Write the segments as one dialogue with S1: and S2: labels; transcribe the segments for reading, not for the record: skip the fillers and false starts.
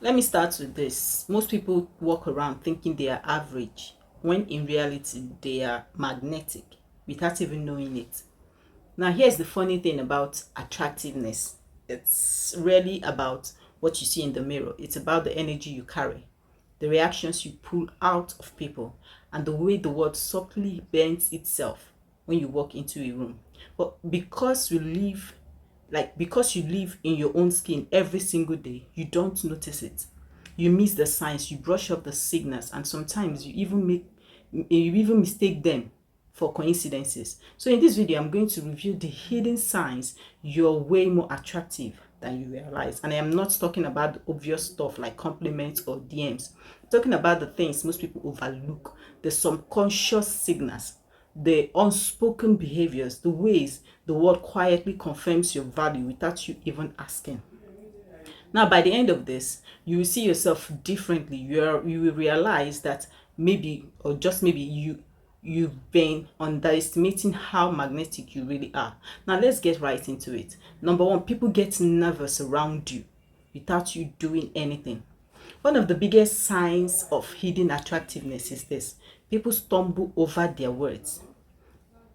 S1: Let me start with this. Most people walk around thinking they are average, when in reality they are magnetic without even knowing it. Now, here's the funny thing about attractiveness, it's really about what you see in the mirror, it's about the energy you carry, the reactions you pull out of people, and the way the world subtly bends itself when you walk into a room. But because you live in your own skin every single day, you don't notice it. You miss the signs, you brush up the signals, and sometimes you even mistake them for coincidences. So in this video, I'm going to review the hidden signs you're way more attractive than you realize. And I am not talking about the obvious stuff like compliments or DMs. I'm talking about the things most people overlook, the subconscious signals, the unspoken behaviors, the ways the world quietly confirms your value without you even asking. Now, by the end of this, you will see yourself differently. You will realize that maybe, or just maybe, you've been underestimating how magnetic you really are. Now, let's get right into it. Number one, people get nervous around you without you doing anything. One of the biggest signs of hidden attractiveness is this: people stumble over their words,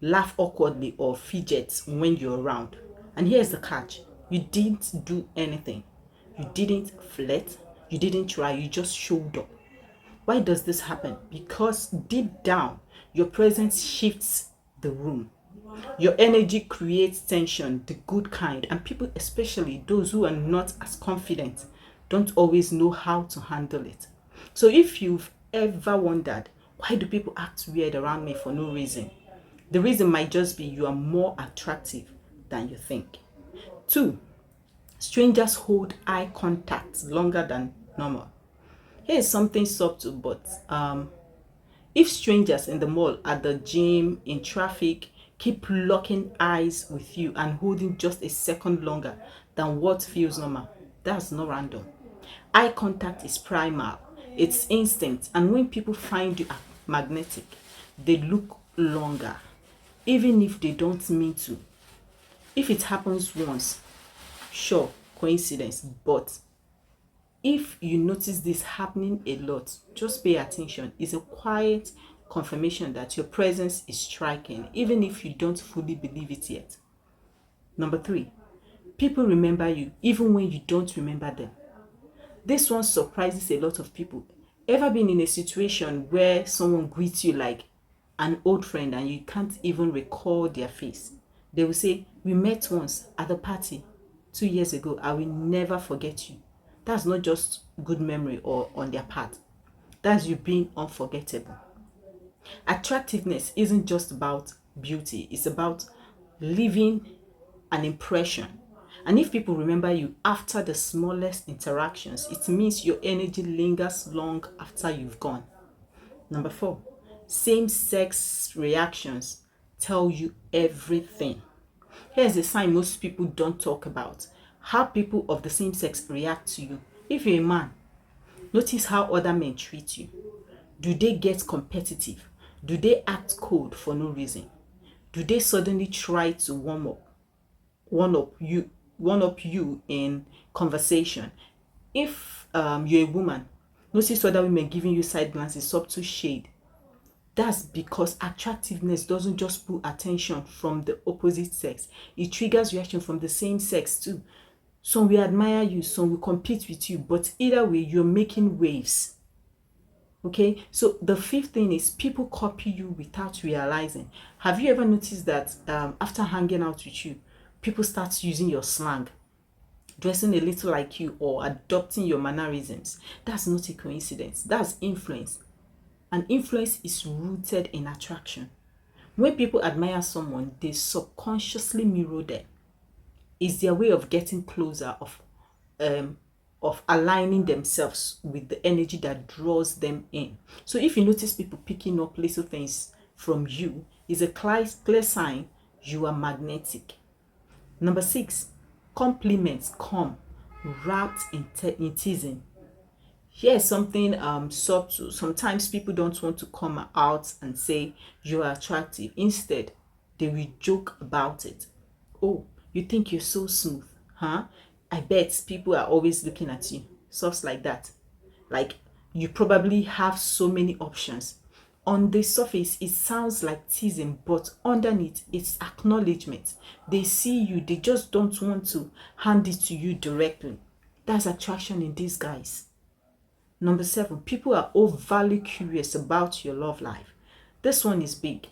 S1: laugh awkwardly, or fidget when you're around. And here's the catch: you didn't do anything. You didn't flirt. You didn't try. You just showed up. Why does this happen? Because deep down, your presence shifts the room. Your energy creates tension, the good kind, and people, especially those who are not as confident, don't always know how to handle it. So if you've ever wondered, why do people act weird around me for no reason? The reason might just be you are more attractive than you think. Two, strangers hold eye contact longer than normal. Here is something subtle, but if strangers in the mall, at the gym, in traffic, keep locking eyes with you and holding just a second longer than what feels normal, that's not random. Eye contact is primal, it's instinct, and when people find you magnetic, they look longer, even if they don't mean to. If it happens once, sure, coincidence, but if you notice this happening a lot, just pay attention. It's a quiet confirmation that your presence is striking, even if you don't fully believe it yet. Number three, people remember you even when you don't remember them. This one surprises a lot of people. Ever been in a situation where someone greets you like an old friend and you can't even recall their face? They will say, "We met once at the party 2 years ago. I will never forget you." That's not just good memory or on their part. That's you being unforgettable. Attractiveness isn't just about beauty, it's about leaving an impression. And if people remember you after the smallest interactions, it means your energy lingers long after you've gone. Number four, same sex reactions tell you everything. Here's a sign most people don't talk about: how people of the same sex react to you. If you're a man, notice how other men treat you. Do they get competitive? Do they act cold for no reason? Do they suddenly try to one up you, one up you in conversation? If you're a woman, notice other women giving you side glances, subtle shade. That's because attractiveness doesn't just pull attention from the opposite sex, it triggers reaction from the same sex too. Some will admire you, some will compete with you, but either way, you're making waves. Okay, so the fifth thing is people copy you without realizing. Have you ever noticed that after hanging out with you, people start using your slang, dressing a little like you, or adopting your mannerisms? That's not a coincidence, that's influence. And influence is rooted in attraction. When people admire someone, they subconsciously mirror them. It's their way of getting closer, um of aligning themselves with the energy that draws them in. So if you notice people picking up little things from you, is a clear sign you are magnetic. Number six, compliments come wrapped in teasing. Here's something subtle. Sometimes people don't want to come out and say you are attractive. Instead, they will joke about it. "Oh, you think you're so smooth, huh? I bet people are always looking at you." stuff like that. Like, you probably have so many options. On the surface, it sounds like teasing, but underneath, it's acknowledgement. They see you, they just don't want to hand it to you directly. That's attraction in disguise. Number 7, people are overly curious about your love life. This one is big.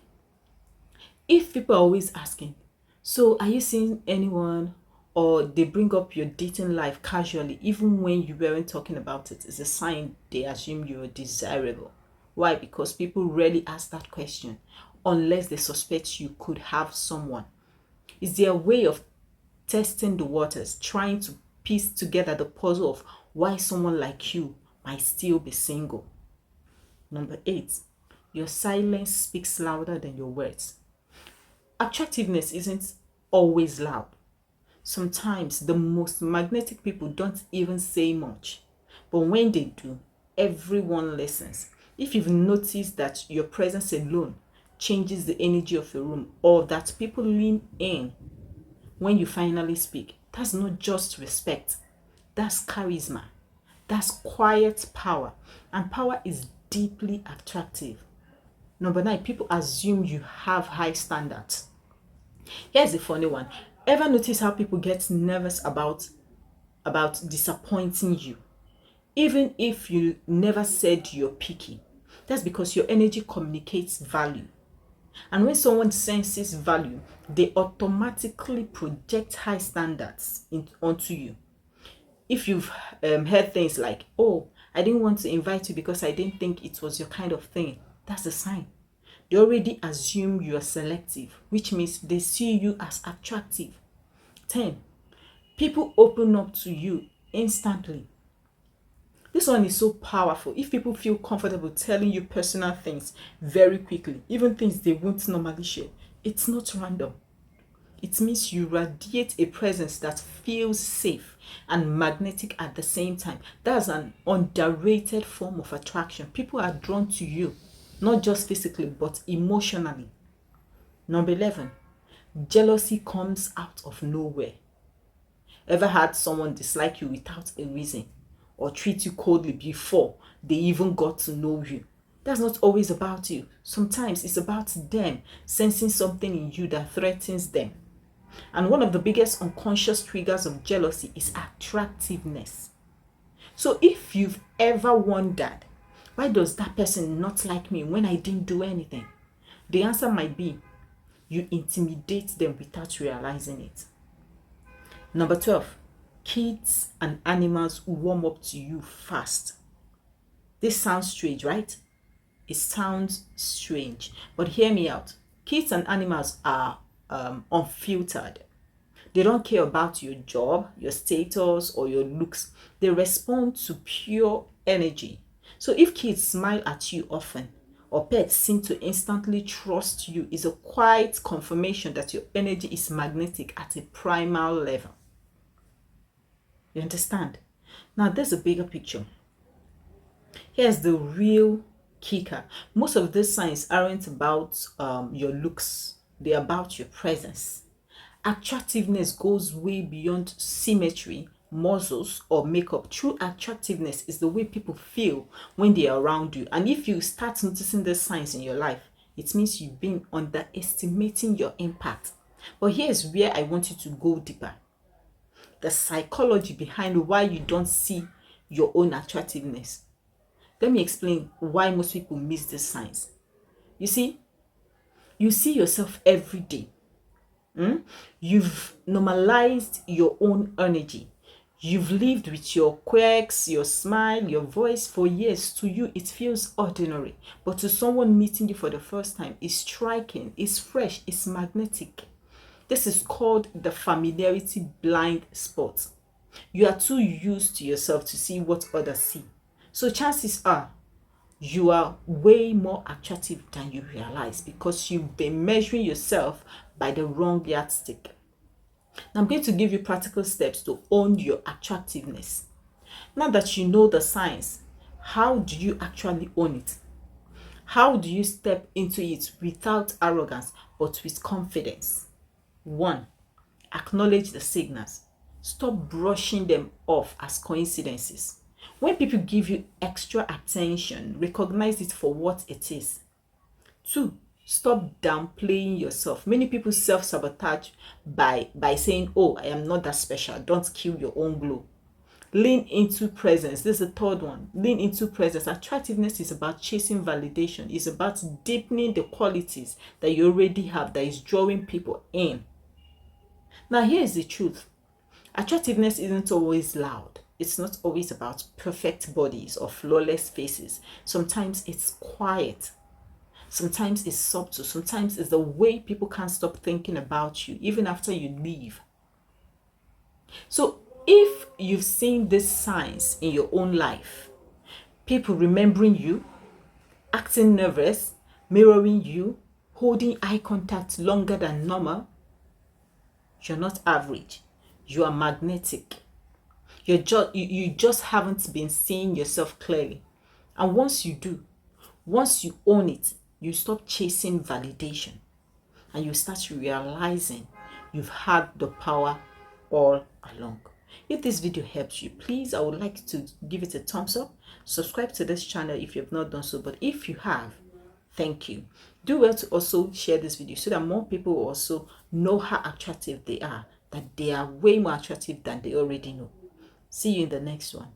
S1: If people are always asking, so are you seeing anyone? Or they bring up your dating life casually, even when you weren't talking about it, it's a sign they assume you're desirable. Why? Because people rarely ask that question unless they suspect you could have someone. It's their way of testing the waters, trying to piece together the puzzle of why someone like you might still be single. Number 8, your silence speaks louder than your words. Attractiveness isn't always loud. Sometimes the most magnetic people don't even say much, but when they do, everyone listens. If you've noticed that your presence alone changes the energy of a room, or that people lean in when you finally speak, that's not just respect, that's charisma, that's quiet power, and power is deeply attractive. Number 9, people assume you have high standards. Here's the funny one. Ever notice how people get nervous about disappointing you? Even if you never said you're picky. That's because your energy communicates value. And when someone senses value, they automatically project high standards onto you. If you've heard things like, oh, I didn't want to invite you because I didn't think it was your kind of thing, that's a sign. They already assume you are selective, which means they see you as attractive. 10, people open up to you instantly. This one is so powerful. If people feel comfortable telling you personal things very quickly, even things they won't normally share, it's not random. It means you radiate a presence that feels safe and magnetic at the same time. That's an underrated form of attraction. People are drawn to you, not just physically, but emotionally. Number 11, jealousy comes out of nowhere. Ever had someone dislike you without a reason, or treat you coldly before they even got to know you? That's not always about you. Sometimes it's about them sensing something in you that threatens them. And one of the biggest unconscious triggers of jealousy is attractiveness. So if you've ever wondered, why does that person not like me when I didn't do anything? The answer might be, you intimidate them without realizing it. Number 12, kids and animals warm up to you fast. This sounds strange, right? It sounds strange, but hear me out. Kids and animals are unfiltered. They don't care about your job, your status, or your looks. They respond to pure energy. So if kids smile at you often, or pets seem to instantly trust you, is a quiet confirmation that your energy is magnetic at a primal level. You understand? Now there's a bigger picture. Here's the real kicker. Most of these signs aren't about your looks. They're about your presence. Attractiveness goes way beyond symmetry, muscles, or makeup. True attractiveness is the way people feel when they are around you. And if you start noticing these signs in your life, it means you've been underestimating your impact. But here's where I want you to go deeper. The psychology behind why you don't see your own attractiveness. Let me explain why most people miss these signs. You see yourself every day. You've normalized your own energy. You've lived with your quirks, your smile, your voice for years. To you, it feels ordinary. But to someone meeting you for the first time, it's striking, it's fresh, it's magnetic. This is called the familiarity blind spot. You are too used to yourself to see what others see. So chances are you are way more attractive than you realize because you've been measuring yourself by the wrong yardstick. Now I'm going to give you practical steps to own your attractiveness. Now that you know the signs, how do you actually own it? How do you step into it without arrogance but with confidence? 1. Acknowledge the signals. Stop brushing them off as coincidences. When people give you extra attention, recognize it for what it is. 2, stop downplaying yourself. Many people self-sabotage by saying, oh, I am not that special. Don't kill your own glow. Lean into presence. This is the third one. Lean into presence. Attractiveness is about chasing validation. It's about deepening the qualities that you already have that is drawing people in. Now, here is the truth. Attractiveness isn't always loud. It's not always about perfect bodies or flawless faces. Sometimes it's quiet. Sometimes it's subtle. Sometimes it's the way people can't stop thinking about you even after you leave. So if you've seen these signs in your own life, people remembering you, acting nervous, mirroring you, holding eye contact longer than normal, you're not average. You are magnetic. You just haven't been seeing yourself clearly. And once you do, once you own it, you stop chasing validation and you start realizing you've had the power all along. If this video helps you, please, I would like to give it a thumbs up. Subscribe to this channel if you have not done so. But if you have, thank you. Do well to also share this video so that more people will also know how attractive they are, that they are way more attractive than they already know. See you in the next one.